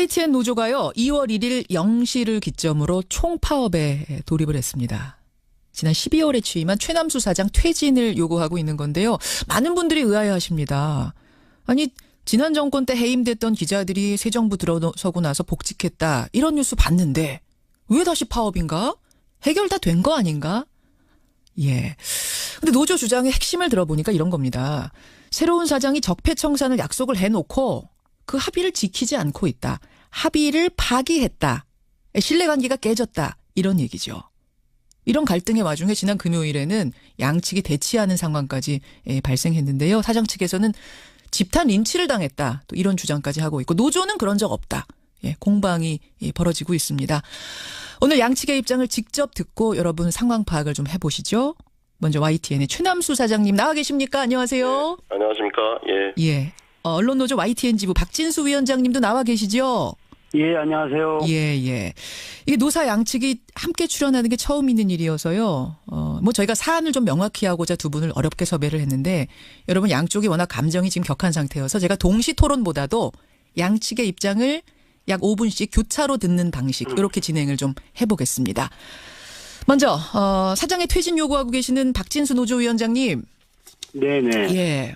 YTN 노조가요 2월 1일 0시를 기점으로 총파업에 돌입을 했습니다. 지난 12월에 취임한 최남수 사장 퇴진을 요구하고 있는 건데요. 많은 분들이 의아해하십니다. 아니 지난 정권 때 해임됐던 기자들이 새 정부 들어서고 나서 복직했다 이런 뉴스 봤는데 왜 다시 파업인가? 해결 다 된 거 아닌가? 예. 근데 노조 주장의 핵심을 들어보니까 이런 겁니다. 새로운 사장이 적폐청산을 약속을 해놓고 그 합의를 지키지 않고 있다. 합의를 파기했다. 신뢰관계가 깨졌다. 이런 얘기죠. 이런 갈등의 와중에 지난 금요일에는 양측이 대치하는 상황까지 발생했는데요. 사장 측에서는 집단 린치를 당했다. 또 이런 주장까지 하고 있고 노조는 그런 적 없다. 예, 공방이 벌어지고 있습니다. 오늘 양측의 입장을 직접 듣고 여러분 상황 파악을 좀 해보시죠. 먼저 YTN의 최남수 사장님 나와 계십니까? 안녕하세요. 네, 안녕하십니까? 예. 예. 언론노조 YTN 지부 박진수 위원장님도 나와 계시죠? 예, 안녕하세요. 예. 이게 노사 양측이 함께 출연하는 게 처음 있는 일이어서요. 뭐 저희가 사안을 좀 명확히 하고자 두 분을 어렵게 섭외를 했는데 여러분 양쪽이 워낙 감정이 지금 격한 상태여서 제가 동시 토론보다도 양측의 입장을 약 5분씩 교차로 듣는 방식 이렇게 진행을 좀 해보겠습니다. 먼저 사장의 퇴진 요구하고 계시는 박진수 노조위원장님. 네네. 예.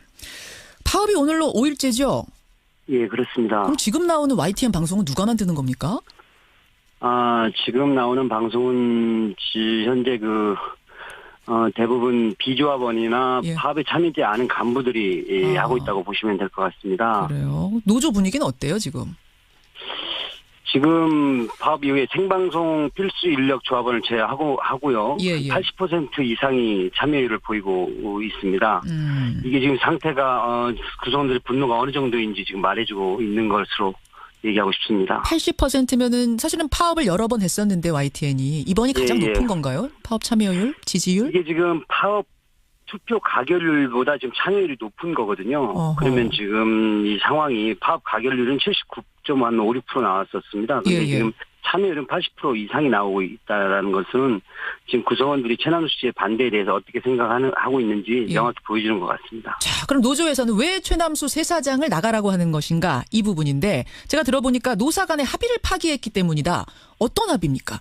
파업이 오늘로 5일째죠? 예, 그렇습니다. 그럼 지금 나오는 YTN 방송은 누가 만드는 겁니까? 지금 나오는 방송은 현재 대부분 비조합원이나 예. 파업에 참여하지 않은 간부들이 하고 있다고 보시면 될 것 같습니다. 그래요. 노조 분위기는 어때요, 지금? 지금 파업 이후에 생방송 필수 인력 조합원을 제외하고요. 예. 80% 이상이 참여율을 보이고 있습니다. 이게 지금 상태가 구성원들의 분노가 어느 정도인지 지금 말해주고 있는 것으로 얘기하고 싶습니다. 80%면은 사실은 파업을 여러 번 했었는데 YTN이 이번이 가장 높은 건가요? 파업 참여율, 지지율? 이게 지금 파업 투표 가결률보다 지금 참여율이 높은 거거든요. 어허. 그러면 지금 이 상황이 파업 가결률은 79.56% 나왔었습니다. 그런데 지금 참여율은 80% 이상이 나오고 있다라는 것은 지금 구성원들이 최남수 씨의 반대에 대해서 어떻게 생각하고 있는지 명확히 보여주는 것 같습니다. 자, 그럼 노조에서는 왜 최남수 새 사장을 나가라고 하는 것인가 이 부분인데 제가 들어보니까 노사 간의 합의를 파기했기 때문이다. 어떤 합의입니까?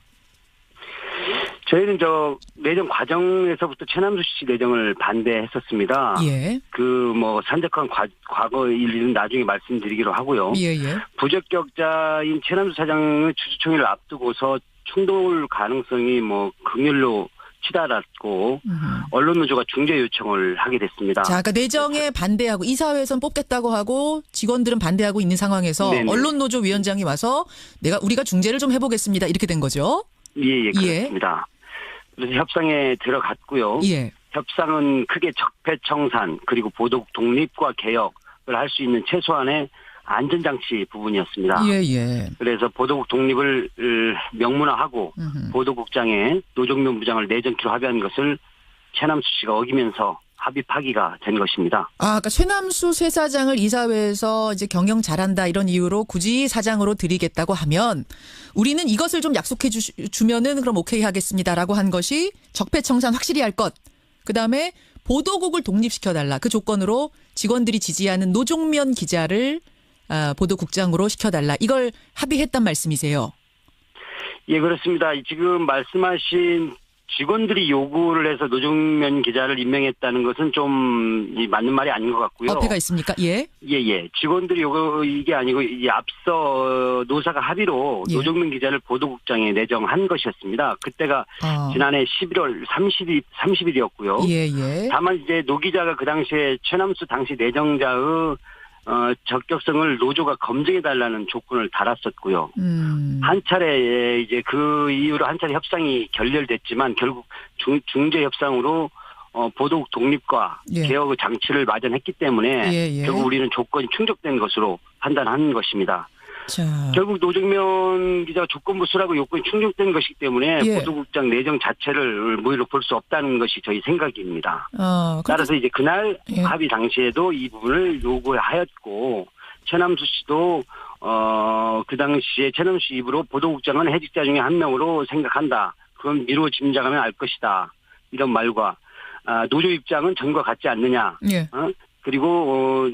저희는 내정 과정에서부터 최남수 씨 내정을 반대했었습니다. 예. 산적한 과거 일은 나중에 말씀드리기로 하고요. 예. 부적격자인 최남수 사장의 주주총회를 앞두고서 충돌 가능성이 극렬로 치달았고 언론노조가 중재 요청을 하게 됐습니다. 자, 그러니까 내정에 반대하고 이사회에선 뽑겠다고 하고 직원들은 반대하고 있는 상황에서 네네. 언론노조 위원장이 와서 우리가 중재를 좀 해보겠습니다. 이렇게 된 거죠? 예, 그렇습니다. 그래서 협상에 들어갔고요. 예. 협상은 크게 적폐청산 그리고 보도국 독립과 개혁을 할 수 있는 최소한의 안전장치 부분이었습니다. 예. 그래서 보도국 독립을 명문화하고 보도국장에 노정면 부장을 내정키로 합의한 것을 최남수 씨가 어기면서 합의 파기가 된 것입니다. 그러니까 최남수 새 사장을 이사회에서 이제 경영 잘한다 이런 이유로 굳이 사장으로 드리겠다고 하면 우리는 이것을 좀 약속해 주면은 그럼 오케이 하겠습니다라고 한 것이 적폐청산 확실히 할 것. 그다음에 보도국을 독립시켜달라. 그 조건으로 직원들이 지지하는 노종면 기자를 보도국장으로 시켜달라. 이걸 합의했단 말씀이세요? 예, 그렇습니다. 지금 말씀하신 직원들이 요구를 해서 노종면 기자를 임명했다는 것은 좀 맞는 말이 아닌 것 같고요. 어폐가 있습니까? 예. 직원들이 이게 아니고 앞서 노사가 합의로 노종면 기자를 보도국장에 내정한 것이었습니다. 그때가 지난해 11월 30일이었고요. 예. 다만 이제 노 기자가 그 당시에 최남수 당시 내정자의 적격성을 노조가 검증해달라는 조건을 달았었고요. 한 차례 이제 그 이후로 한 차례 협상이 결렬됐지만 결국 중재 협상으로 보도국 독립과 개혁의 장치를 마련했기 때문에 결국 우리는 조건이 충족된 것으로 판단한 것입니다. 자. 결국 노정면 기자가 조건부 수락의 요건이 충족된 것이기 때문에 보도국장 내정 자체를 무리로 볼 수 없다는 것이 저희 생각입니다. 따라서 이제 그날 합의 당시에도 이 부분을 요구하였고 최남수 씨도 그 당시에 최남수 씨 입으로 보도국장은 해직자 중에 한 명으로 생각한다. 그건 미루어 짐작하면 알 것이다. 이런 말과 노조 입장은 전과 같지 않느냐. 그리고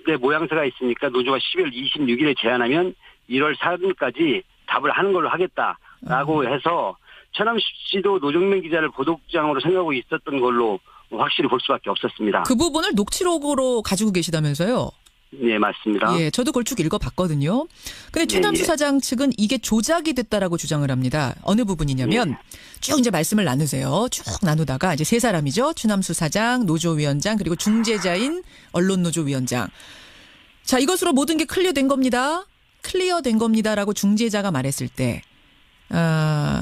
내 모양새가 있으니까 노조가 12월 26일에 제안하면 1월 4일까지 답을 하는 걸로 하겠다라고 해서 최남수 씨도 노정면 기자를 보도국장으로 생각하고 있었던 걸로 확실히 볼 수밖에 없었습니다. 그 부분을 녹취록으로 가지고 계시다면서요? 네, 맞습니다. 예, 저도 그걸 쭉 읽어봤거든요. 근데 최남수 사장 측은 이게 조작이 됐다라고 주장을 합니다. 어느 부분이냐면 쭉 이제 말씀을 나누세요. 쭉 나누다가 이제 세 사람이죠. 최남수 사장, 노조위원장 그리고 중재자인 언론노조위원장. 자, 이것으로 모든 게 클리어된 겁니다. 클리어된 겁니다라고 중재자가 말했을 때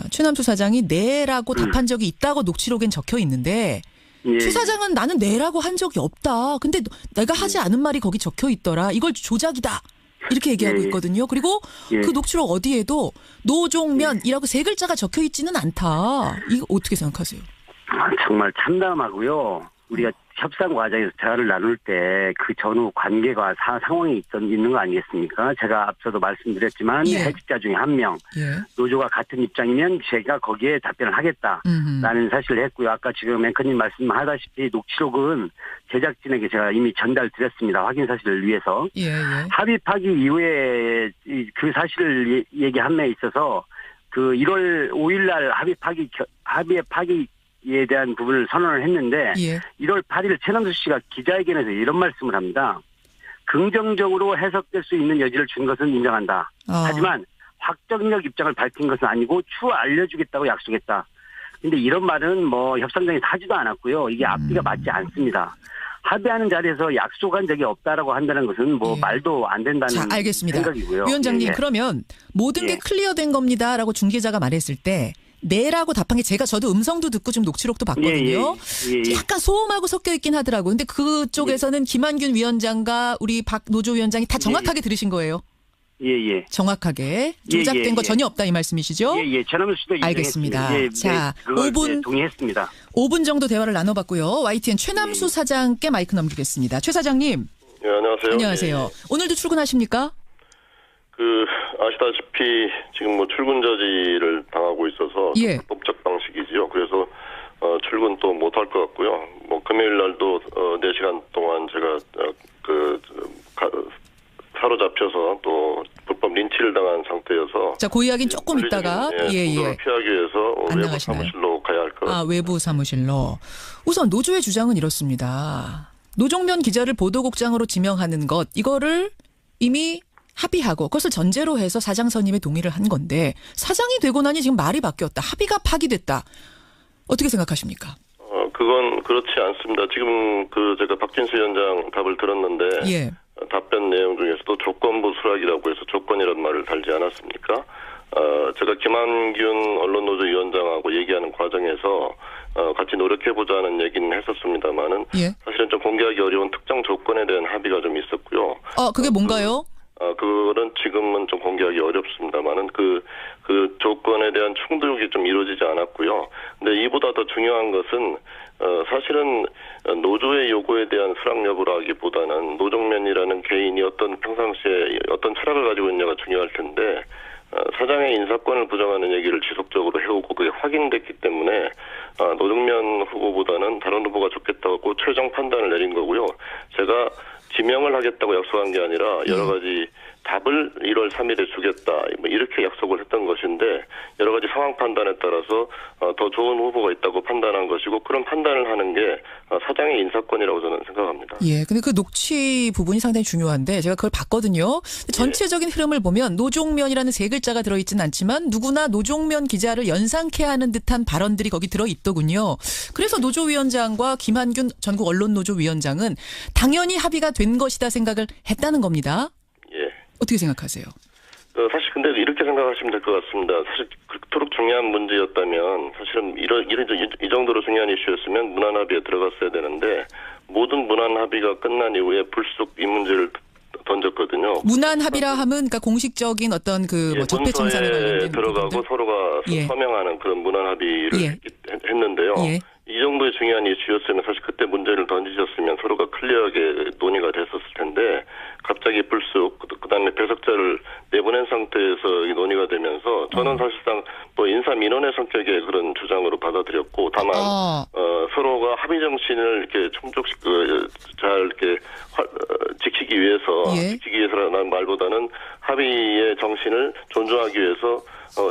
최남수 사장이 네라고 답한 적이 있다고 녹취록엔 적혀 있는데 최 사장은 나는 네라고 한 적이 없다. 근데 내가 하지 않은 말이 거기 적혀 있더라. 이걸 조작이다. 이렇게 얘기하고 있거든요. 그리고 그 녹취록 어디에도 노종면이라고 세 글자가 적혀 있지는 않다. 이거 어떻게 생각하세요? 정말 참담하고요. 우리가 협상 과정에서 대화를 나눌 때 그 전후 관계가 상황이 있는 거 아니겠습니까? 제가 앞서도 말씀드렸지만 해직자 중에 한 명, 노조가 같은 입장이면 제가 거기에 답변을 하겠다라는 사실을 했고요. 아까 지금 앵커님 말씀하다시피 녹취록은 제작진에게 제가 이미 전달드렸습니다. 확인 사실을 위해서. 합의 파기 이후에 그 사실을 얘기한 데 있어서 그 1월 5일 날 합의의 파기에 대한 부분을 선언을 했는데 1월 8일 최남수 씨가 기자회견에서 이런 말씀을 합니다. 긍정적으로 해석될 수 있는 여지를 준 것은 인정한다. 하지만 확정적 입장을 밝힌 것은 아니고 추후 알려주겠다고 약속했다. 근데 이런 말은 뭐 협상장에서 하지도 않았고요. 이게 앞뒤가 맞지 않습니다. 합의하는 자리에서 약속한 적이 없다라고 한다는 것은 뭐 말도 안 된다는 알겠습니다. 생각이고요. 위원장님 그러면 모든 게 클리어된 겁니다라고 중재자가 말했을 때 네라고 답한 게 저도 음성도 듣고 좀 녹취록도 봤거든요. 약간 소음하고 섞여 있긴 하더라고요. 근데 그쪽에서는 김한균 위원장과 우리 박 노조위원장이 다 정확하게 들으신 거예요? 정확하게. 조작된 거 전혀 없다 이 말씀이시죠? 최남수 씨도 알겠습니다. 자, 5분 동의했습니다. 5분 정도 대화를 나눠봤고요. YTN 최남수 사장께 마이크 넘기겠습니다. 최 사장님. 네, 안녕하세요. 안녕하세요. 오늘도 출근하십니까? 아시다시피 지금 뭐 출근 저지를 당하고 있어서 불법적 방식이지요. 그래서 출근 또 못할 것 같고요. 뭐 금요일 날도 4시간 동안 제가 사로잡혀서 또 불법 린치를 당한 상태여서. 자, 그 이야기는 조금 있다가 피하기 위해서 외부 사무실로 가야 할 것 같습니다. 외부 사무실로. 우선 노조의 주장은 이렇습니다. 노종면 기자를 보도국장으로 지명하는 것 이거를 이미 합의하고 그것을 전제로 해서 사장 선임에 동의를 한 건데 사장이 되고 나니 지금 말이 바뀌었다. 합의가 파기됐다. 어떻게 생각하십니까? 그건 그렇지 않습니다. 지금 제가 박진수 위원장 답을 들었는데 답변 내용 중에서도 조건부 수락이라고 해서 조건이라는 말을 달지 않았습니까? 제가 김한균 언론노조위원장하고 얘기하는 과정에서 같이 노력해보자는 얘기는 했었습니다만은 사실은 좀 공개하기 어려운 특정 조건에 대한 합의가 좀 있었고요. 그게 뭔가요? 그거는 지금은 좀 공개하기 어렵습니다만은 그 조건에 대한 충족이 좀 이루어지지 않았고요. 근데 이보다 더 중요한 것은 사실은 노조의 요구에 대한 수락 여부라기보다는 노종면이라는 개인이 어떤 평상시에 어떤 철학을 가지고 있느냐가 중요할 텐데 사장의 인사권을 부정하는 얘기를 지속적으로 해오고 그게 확인됐기 때문에 노종면 후보보다는 다른 후보가 좋겠다고 최종 판단을 내린 거고요. 제가 지명을 하겠다고 약속한 게 아니라 여러 가지 답을 1월 3일에 주겠다 뭐 이렇게 약속을 했던 것인데 여러 가지 상황 판단에 따라서 더 좋은 후보가 있다고 판단한 것이고 그런 판단을 하는 게 사장의 인사권이라고 저는 생각합니다. 근데 그 녹취 부분이 상당히 중요한데 제가 그걸 봤거든요. 전체적인 흐름을 보면 노종면이라는 세 글자가 들어있지는 않지만 누구나 노종면 기자를 연상케 하는 듯한 발언들이 거기 들어있더군요. 그래서 노조위원장과 김한균 전국 언론노조위원장은 당연히 합의가 된 것이다 생각을 했다는 겁니다. 어떻게 생각하세요? 사실 근데 이렇게 생각하시면 될 것 같습니다. 사실 그토록 중요한 문제였다면 사실은 이 정도로 중요한 이슈였으면 문안 합의에 들어갔어야 되는데 모든 문안 합의가 끝난 이후에 불쑥 이 문제를 던졌거든요. 문안 합의라 하면 그러니까 공식적인 어떤 적폐 청산에 관련된 들어가고 부분들? 서로가 서명하는 그런 문안 합의를 했는데요. 이 정도의 중요한 이슈였으면 사실 그때 문제를 던지셨으면 서로가 클리어하게 논의가 됐었을 텐데 갑자기 불쑥 그다음에 배석자를 내보낸 상태에서 논의가 되면서 저는 사실상 뭐 인사민원의 성격의 그런 주장으로 받아들였고 다만 서로가 합의 정신을 이렇게 잘 이렇게 지키기 위해서라는 말보다는 합의의 정신을 존중하기 위해서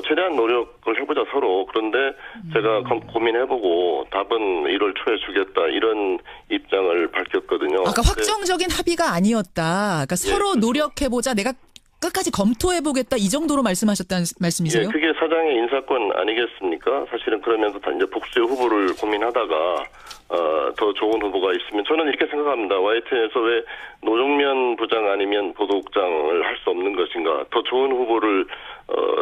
최대한 노력을 해보자 서로. 그런데 제가 고민해보고 답은 1월 초에 주겠다 이런 입장을 밝혔거든요. 아까 확정적인 합의가 아니었다. 그러니까 서로 노력해보자. 내가 끝까지 검토해보겠다 이 정도로 말씀하셨다는 말씀이세요? 예, 그게 사장의 인사권 아니겠습니까? 사실은 그러면서 이제 복수의 후보를 고민하다가 더 좋은 후보가 있으면 저는 이렇게 생각합니다. YTN에서 왜 노종면 부장 아니면 보도국장을 할 수 없는 것인가? 더 좋은 후보를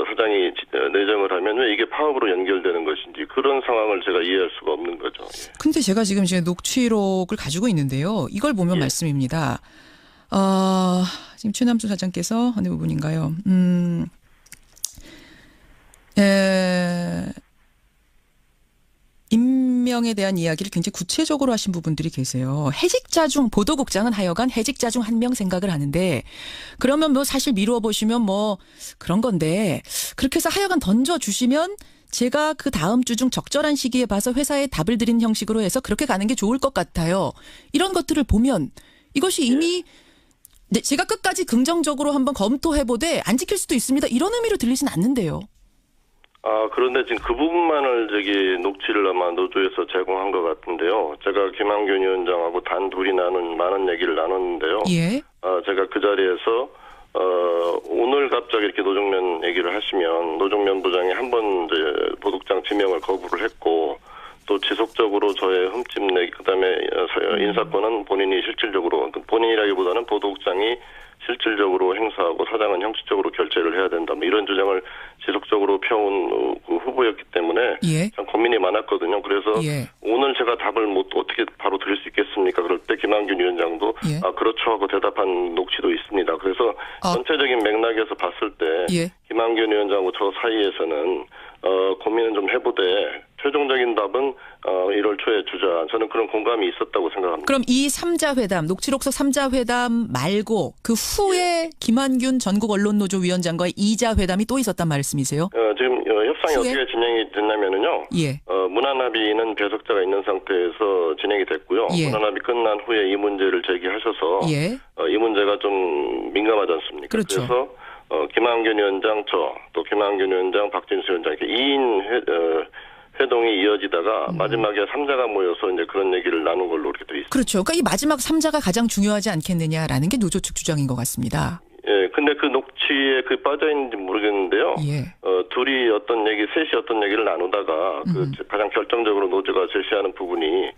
사장이 내정을 하면 왜 이게 파업으로 연결되는 것인지 그런 상황을 제가 이해할 수가 없는 거죠. 예. 근데 제가 지금 녹취록을 가지고 있는데요. 이걸 보면 말씀입니다. 지금 최남수 사장께서 어느 부분인가요? 임명에 대한 이야기를 굉장히 구체적으로 하신 부분들이 계세요. 해직자 중 보도국장은 하여간 해직자 중 한 명 생각을 하는데 그러면 뭐 사실 미루어 보시면 뭐 그런 건데 그렇게 해서 하여간 던져주시면 제가 그 다음 주 중 적절한 시기에 봐서 회사에 답을 드린 형식으로 해서 그렇게 가는 게 좋을 것 같아요. 이런 것들을 보면 이것이 이미 제가 끝까지 긍정적으로 한번 검토해보되 안 지킬 수도 있습니다. 이런 의미로 들리진 않는데요. 그런데 지금 그 부분만을 녹취를 아마 노조에서 제공한 것 같은데요. 제가 김한균 위원장하고 단 둘이 많은 얘기를 나눴는데요. 예. 제가 그 자리에서 오늘 갑자기 이렇게 노종면 얘기를 하시면 노종면 부장이 한 번 보도국장 지명을 거부를 했고 또 지속적으로 저의 흠집내기 그다음에 인사권은 본인이 실질적으로 본인이라기보다는 보도국장이 실질적으로 행사하고 사장은 형식적으로 결재를 해야 된다. 뭐 이런 주장을 지속적으로 펴온 그 후보였기 때문에 참 고민이 많았거든요. 그래서 오늘 제가 답을 어떻게 바로 드릴 수 있겠습니까? 그럴 때 김한균 위원장도 그렇죠 하고 대답한 녹취도 있습니다. 그래서 전체적인 맥락에서 봤을 때 김한균 위원장하고 저 사이에서는 고민은 좀 해보되 최종적인 답은 1월 초에 주자. 저는 그런 공감이 있었다고 생각합니다. 그럼 이 3자 회담, 녹취록서 3자 회담 말고 그 후에 김한균 전국언론노조 위원장과의 2자 회담이 또 있었단 말씀이세요? 지금 협상이 어떻게 진행이 됐냐면요. 문안합의는 배석자가 있는 상태에서 진행이 됐고요. 문안합의 끝난 후에 이 문제를 제기하셔서 이 문제가 좀 민감하지 않습니까? 그렇죠. 그래서 김한균 위원장, 또 김한균 위원장, 박진수 위원장 이렇게 2인 회동이 이어지다가 마지막에 3자가 모여서 이제 그런 얘기를 나눈 걸로 이렇게 돼 있습니다. 그렇죠. 그러니까 이 마지막 3자가 가장 중요하지 않겠느냐라는 게 노조 측 주장인 것 같습니다. 예, 근데 그 녹취에 빠져 있는지 모르겠는데요. 둘이 셋이 어떤 얘기를 나누다가 가장 결정적으로 노조가 제시하는 부분이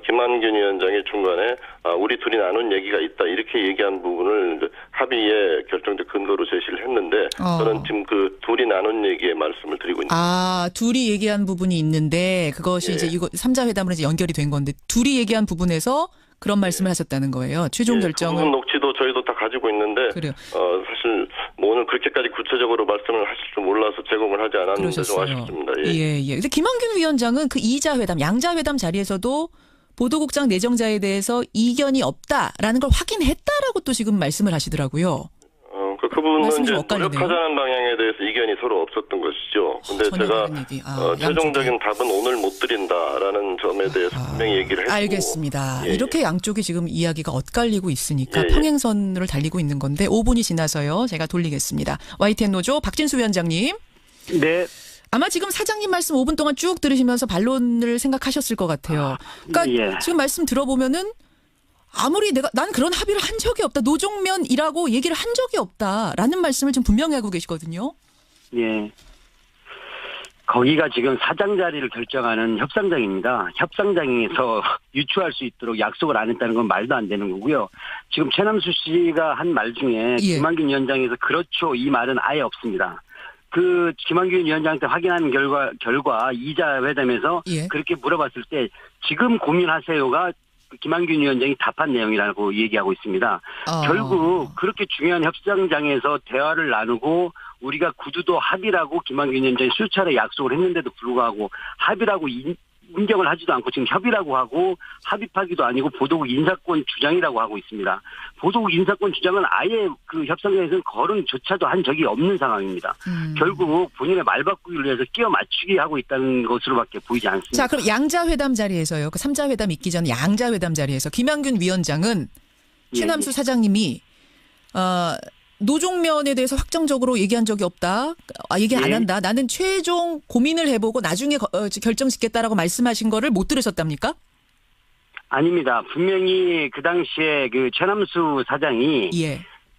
김한균 위원장이 중간에 우리 둘이 나눈 얘기가 있다 이렇게 얘기한 부분을 합의의 결정적 근거로 제시를 했는데 저는 지금 그 둘이 나눈 얘기의 말씀을 드리고 있습니다. 둘이 얘기한 부분이 있는데 그것이 이제 이거 3자 회담으로 이제 연결이 된 건데 둘이 얘기한 부분에서 그런 말씀을 하셨다는 거예요. 최종 결정은. 그 부분 녹취도 저희도 다 가지고 있는데 사실 오늘 그렇게까지 구체적으로 말씀을 하실 줄 몰라서 제공을 하지 않았는데 좀 아쉽습니다. 근데 김한균 위원장은 그 2자 회담, 양자 회담 자리에서도 보도국장 내정자에 대해서 이견이 없다라는 걸 확인했다라고 또 지금 말씀을 하시더라고요. 그 부분은 이제 노력하자는 방향에 대해서 이견이 서로 없었던 것이죠. 근데 제가 최종적인 답은 오늘 못 드린다라는 점에 대해서 분명히 얘기를 했고. 알겠습니다. 이렇게 양쪽이 지금 이야기가 엇갈리고 있으니까 평행선으로 달리고 있는 건데 5분이 지나서요. 제가 돌리겠습니다. YTN 노조 박진수 위원장님. 네. 아마 지금 사장님 말씀 5분 동안 쭉 들으시면서 반론을 생각하셨을 것 같아요. 그러니까 지금 말씀 들어보면은 아무리 난 그런 합의를 한 적이 없다. 노종면이라고 얘기를 한 적이 없다라는 말씀을 좀 분명히 하고 계시거든요. 예. 거기가 지금 사장 자리를 결정하는 협상장입니다. 협상장에서 유추할 수 있도록 약속을 안 했다는 건 말도 안 되는 거고요. 지금 최남수 씨가 한 말 중에 김한균 위원장에서 그렇죠 이 말은 아예 없습니다. 그 김한균 위원장한테 확인한 결과 2자 회담에서 그렇게 물어봤을 때 지금 고민하세요가 김한균 위원장이 답한 내용이라고 얘기하고 있습니다. 결국 그렇게 중요한 협상장에서 대화를 나누고 우리가 구두도 합의라고 김한균 위원장이 수차례 약속을 했는데도 불구하고 합의라고 인정을 하지도 않고 지금 협의라고 하고 합의파기도 아니고 보도국 인사권 주장이라고 하고 있습니다. 보도국 인사권 주장은 아예 그 협상장에서는 거론조차도 한 적이 없는 상황입니다. 결국 본인의 말 바꾸기를 위해서 끼워 맞추기 하고 있다는 것으로밖에 보이지 않습니다. 자, 그럼 양자회담 자리에서요. 그 3자 회담 있기 전 양자회담 자리에서 김한균 위원장은 최남수 사장님이 노종면에 대해서 확정적으로 얘기한 적이 없다. 얘기 안 한다. 나는 최종 고민을 해보고 나중에 결정 짓겠다라고 말씀하신 거를 못 들으셨답니까? 아닙니다. 분명히 그 당시에 그 최남수 사장이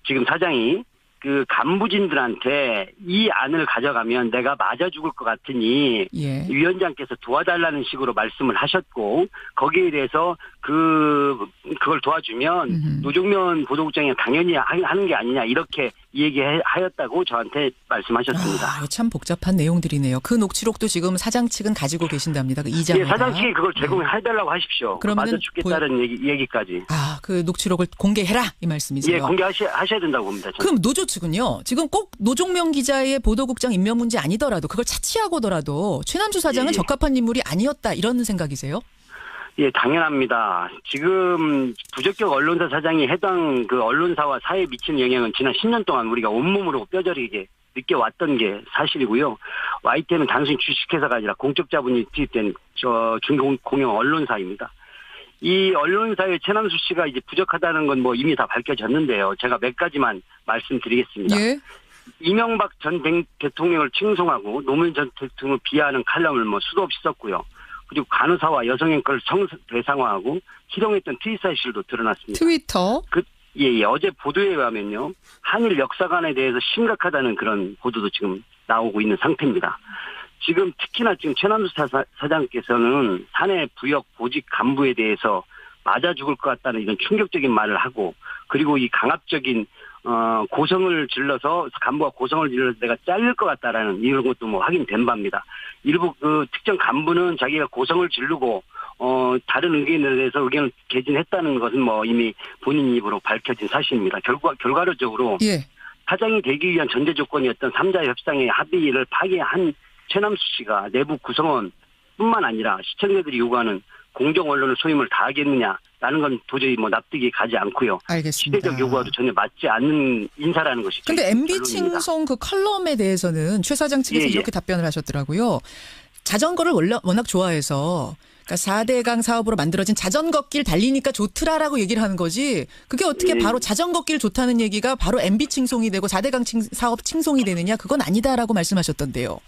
지금 사장이 그 간부진들한테 이 안을 가져가면 내가 맞아 죽을 것 같으니 위원장께서 도와달라는 식으로 말씀을 하셨고 거기에 대해서 그걸 도와주면 노종면 보도국장이 당연히 하는 게 아니냐 이렇게 얘기하였다고 저한테 말씀하셨습니다. 참 복잡한 내용들이네요. 그 녹취록도 지금 사장 측은 가지고 계신답니다. 그 이장회담. 사장 측이 그걸 제공해달라고 하십시오. 그러면은 맞아 죽겠다는 얘기까지. 그 녹취록을 공개해라 이 말씀이세요? 예, 공개하셔야 된다고 봅니다. 저는. 그럼 노조 측은요. 지금 꼭 노종면 기자의 보도국장 임명 문제 아니더라도 그걸 차치하고더라도 최남수 사장은 적합한 인물이 아니었다 이런 생각이세요? 예, 당연합니다. 지금 부적격 언론사 사장이 해당 그 언론사와 사회에 미치는 영향은 지난 10년 동안 우리가 온몸으로 뼈저리게 느껴왔던 게 사실이고요. YTN은 단순히 주식회사가 아니라 공적 자본이 투입된 중공영 언론사입니다. 이 언론사의 최남수 씨가 이제 부적하다는 건 뭐 이미 다 밝혀졌는데요. 제가 몇 가지만 말씀드리겠습니다. 이명박 전 대통령을 칭송하고 노무현 전 대통령을 비하하는 칼럼을 수도 없이 썼고요. 그리고 간호사와 여성앵커를 성대상화하고 희롱했던 트윗 사실도 드러났습니다. 트위터? 어제 보도에 의하면요. 한일 역사관에 대해서 심각하다는 그런 보도도 지금 나오고 있는 상태입니다. 지금 특히나 지금 최남수 사장께서는 사내 부역 보직 간부에 대해서 맞아 죽을 것 같다는 이런 충격적인 말을 하고 그리고 이 강압적인 고성을 질러서 간부가 고성을 질러서 내가 잘릴 것 같다라는 이런 것도 확인된 바입니다. 일부 그 특정 간부는 자기가 고성을 지르고 다른 의견에 대해서 의견을 개진했다는 것은 이미 본인 입으로 밝혀진 사실입니다. 결과적으로 사장이 되기 위한 전제 조건이었던 3자 협상의 합의를 파기한 최남수 씨가 내부 구성원뿐만 아니라 시청자들이 요구하는 공정 언론을 소임을 다하겠느냐라는 건 도저히 납득이 가지 않고요. 알겠습니다. 시대적 요구와도 전혀 맞지 않는 인사라는 것이죠. 그런데 MB 칭송 그 컬럼에 대해서는 최 사장 측에서 이렇게 답변을 하셨더라고요. 자전거를 워낙 좋아해서 그러니까 4대강 사업으로 만들어진 자전거길 달리니까 좋더라라고 얘기를 하는 거지. 그게 어떻게 바로 자전거길 좋다는 얘기가 바로 MB 칭송이 되고 4대강 사업 칭송이 되느냐 그건 아니다라고 말씀하셨던데요.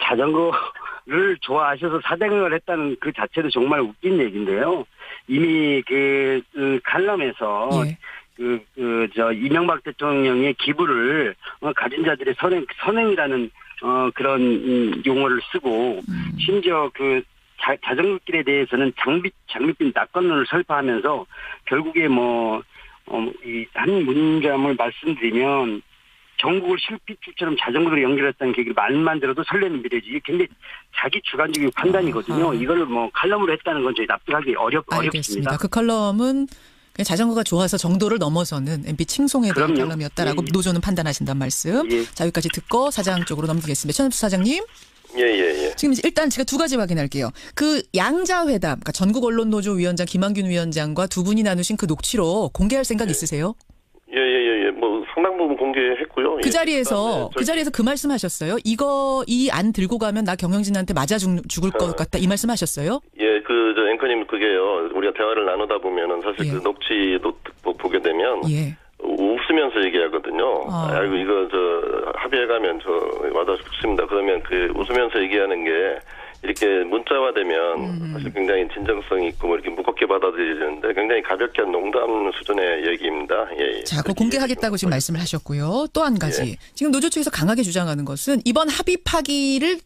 자전거를 좋아하셔서 4대강을 했다는 그 자체도 정말 웃긴 얘기인데요. 이미 그 칼럼에서 이명박 대통령의 기부를 가진 자들의 선행이라는 그런 용어를 쓰고 심지어 그 자전거길에 대해서는 장밋빛 낙관론을 설파하면서 결국에 이 한 문장을 말씀드리면 전국을 실핏줄처럼 자전거로 연결했다는 계획이 말만 들어도 설레는 미래지. 이게 굉장히 자기 주관적인 판단이거든요. 이걸 칼럼으로 했다는 건 저희 납득하기 어렵습니다. 그 칼럼은 그냥 자전거가 좋아서 정도를 넘어서는 MB 칭송에 대한 칼럼이었다라고 노조는 판단하신단 말씀. 자, 여기까지 듣고 사장 쪽으로 넘기겠습니다. 최남수 사장님. 지금 일단 제가 두 가지 확인할게요. 그 양자회담, 그러니까 전국언론노조 위원장 김한균 위원장과 두 분이 나누신 그 녹취록 공개할 생각 있으세요? 상당 부분 공개했고요. 그 자리에서 그 말씀하셨어요. 이 안 들고 가면 나 경영진한테 맞아 죽을 것 같다 이 말씀하셨어요? 저 앵커님 그게요. 우리가 대화를 나누다 보면은 사실 그 녹취도 보게 되면 웃으면서 얘기하거든요. 아이고 이거 합의해가면 맞아 죽습니다. 그러면 그 웃으면서 얘기하는 게 이렇게 문자화되면 사실 굉장히 진정성 있고 이렇게 무겁게 받아들이는데 굉장히 가볍게 한 농담 수준의 얘기입니다. 자, 그거 공개하겠다고 지금 말씀을 하셨고요. 또 한 가지. 지금 노조 측에서 강하게 주장하는 것은 이번 합의 파기를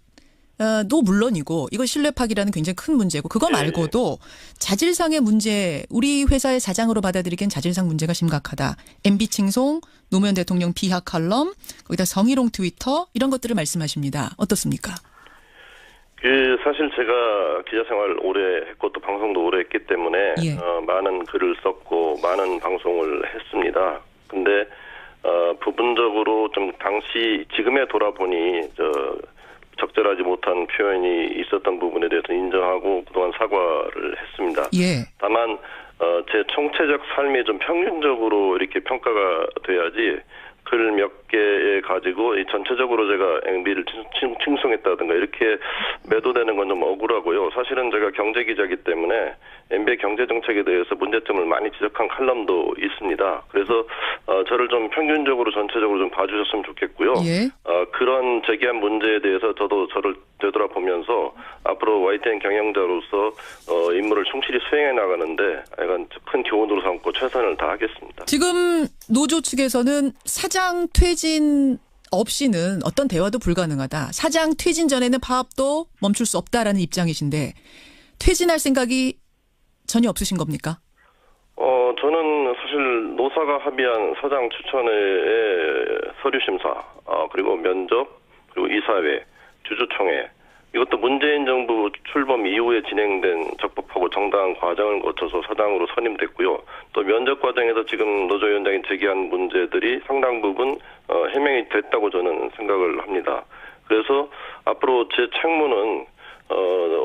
도 물론이고 이거 신뢰 파기라는 굉장히 큰 문제고 그거 말고도 자질상의 문제 우리 회사의 사장으로 받아들이기엔 자질상 문제가 심각하다. MB 칭송, 노무현 대통령 비하 칼럼, 거기다 성희롱 트위터 이런 것들을 말씀하십니다. 어떻습니까? 사실 제가 기자 생활 오래 했고 또 방송도 오래 했기 때문에 많은 글을 썼고 많은 방송을 했습니다. 근데 부분적으로 좀 당시 지금에 돌아보니 적절하지 못한 표현이 있었던 부분에 대해서 인정하고 그동안 사과를 했습니다. 예. 다만 제 총체적 삶이 좀 평균적으로 이렇게 평가가 돼야지 글 몇 개 가지고 전체적으로 제가 MB를 칭송했다든가 이렇게 매도되는 건 좀 억울하고요. 사실은 제가 경제기자이기 때문에 MB의 경제정책에 대해서 문제점을 많이 지적한 칼럼도 있습니다. 그래서 저를 좀 평균적으로 전체적으로 좀 봐주셨으면 좋겠고요. 예. 그런 제기한 문제에 대해서 저도 저를 되돌아보면서 앞으로 YTN 경영자로서 임무를 충실히 수행해 나가는데 약간 큰 교훈으로 삼고 최선을 다하겠습니다. 지금 노조 측에서는 사장 퇴진 없이는 어떤 대화도 불가능하다. 사장 퇴진 전에는 파업도 멈출 수 없다라는 입장이신데 퇴진할 생각이 전혀 없으신 겁니까? 저는 사실 노사가 합의한 사장 추천회의 서류 심사, 그리고 면접, 그리고 이사회, 주주총회, 이것도 문재인 정부 출범 이후에 진행된 적법하고 정당한 과정을 거쳐서 사장으로 선임됐고요. 또 면접 과정에서 지금 노조위원장이 제기한 문제들이 상당 부분 해명이 됐다고 저는 생각을 합니다. 그래서 앞으로 제 책무는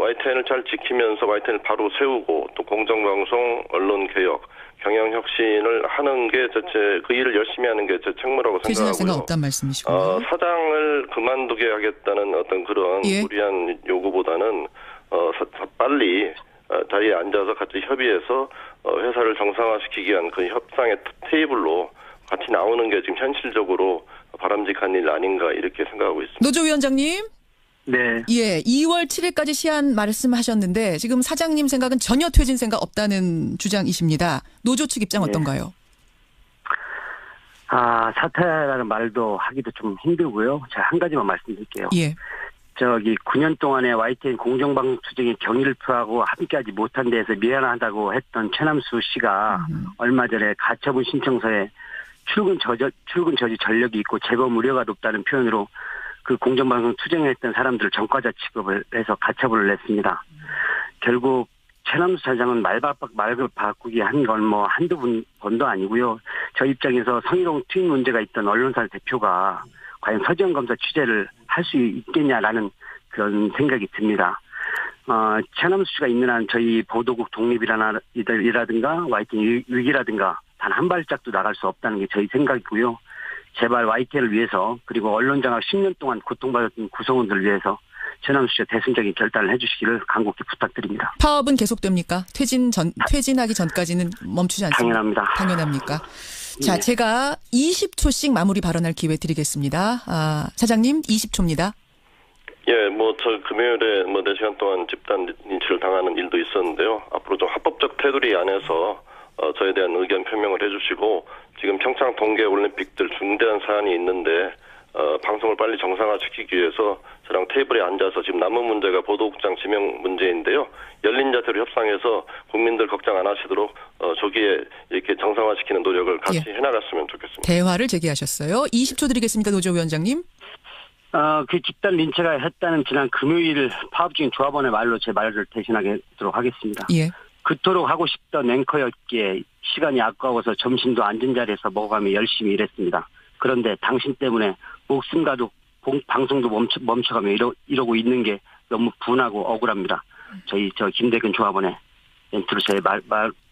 YTN을 잘 지키면서 YTN을 바로 세우고 또 공정방송, 언론개혁, 경영혁신을 하는 게 그 일을 열심히 하는 게 제 책무라고 퇴진할 생각 생각하고요. 없단 말씀이시군요. 사장을 그만두게 하겠다는 어떤 그런 예. 무리한 요구보다는 빨리 자리에 앉아서 같이 협의해서 회사를 정상화시키기 위한 그 협상의 테이블로 같이 나오는 게 지금 현실적으로 바람직한 일 아닌가 이렇게 생각하고 있습니다. 노조위원장님. 네. 예, 2월 7일까지 시한 말씀하셨는데 지금 사장님 생각은 전혀 퇴진 생각 없다는 주장이십니다. 노조 측 입장 어떤가요? 사퇴라는 말도 하기도 좀 힘들고요. 제가 한 가지만 말씀드릴게요. 예. 9년 동안에 YTN 공정방송 투쟁에 경의를 표하고 함께하지 못한 데에서 미안하다고 했던 최남수 씨가 얼마 전에 가처분 신청서에 출근 저지 전력이 있고 재범 우려가 높다는 표현으로 그 공정방송 투쟁했던 사람들을 전과자 취급을 해서 가처분을 냈습니다. 결국 최남수 사장은 말을 바꾸기 한 건 한두 번도 아니고요. 저 입장에서 성희롱 트윗 문제가 있던 언론사 대표가 과연 서지현 검사 취재를 할 수 있겠냐라는 그런 생각이 듭니다. 최남수 씨가 있는 한 저희 보도국 독립이라든가 YTN 위기라든가 단 한 발짝도 나갈 수 없다는 게 저희 생각이고요. 제발 YTN을 위해서 그리고 언론장악 10년 동안 고통받았던 구성원들을 위해서 최남수 씨가 대승적인 결단을 해주시기를 간곡히 부탁드립니다. 파업은 계속됩니까? 퇴진하기 전까지는 멈추지 않습니다. 당연합니다. 당연합니까? 자, 네. 제가 20초씩 마무리 발언할 기회 드리겠습니다. 사장님 20초입니다. 예, 저 금요일에 4시간 동안 집단 린치를 당하는 일도 있었는데요. 앞으로 좀 합법적 테두리 안에서 저에 대한 의견 표명을 해주시고 지금 평창 동계 올림픽들 중대한 사안이 있는데 방송을 빨리 정상화시키기 위해서 저랑 테이블에 앉아서 지금 남은 문제가 보도국장 지명 문제인데요. 열린 자세로 협상해서 국민들 걱정 안 하시도록 조기에 이렇게 정상화시키는 노력을 같이 해나갔으면 좋겠습니다. 대화를 제기하셨어요. 20초 드리겠습니다. 노조위원장님. 그 집단 린치가 했다는 지난 금요일 파업 중인 조합원의 말로 제 말을 대신하도록 하겠습니다. 예. 그토록 하고 싶던 앵커였기에 시간이 아까워서 점심도 앉은 자리에서 먹어가며 열심히 일했습니다. 그런데 당신 때문에 목숨과도 방송도 멈춰가며 이러고 있는 게 너무 분하고 억울합니다. 저 김대근 조합원의 멘트로 제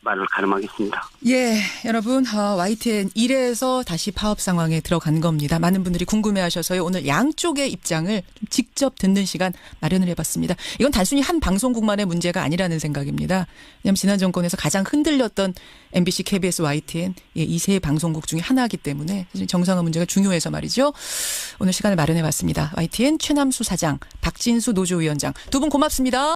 말을 가름하겠습니다. 예, 여러분 YTN 1에서 다시 파업 상황에 들어간 겁니다. 많은 분들이 궁금해하셔서요. 오늘 양쪽의 입장을 직접 듣는 시간 마련을 해봤습니다. 이건 단순히 한 방송국만의 문제가 아니라는 생각입니다. 왜냐하면 지난 정권에서 가장 흔들렸던 MBC, KBS, YTN 이 세 방송국 중에 하나이기 때문에 사실 정상화 문제가 중요해서 말이죠. 오늘 시간을 마련해봤습니다. YTN 최남수 사장, 박진수 노조위원장 두 분 고맙습니다.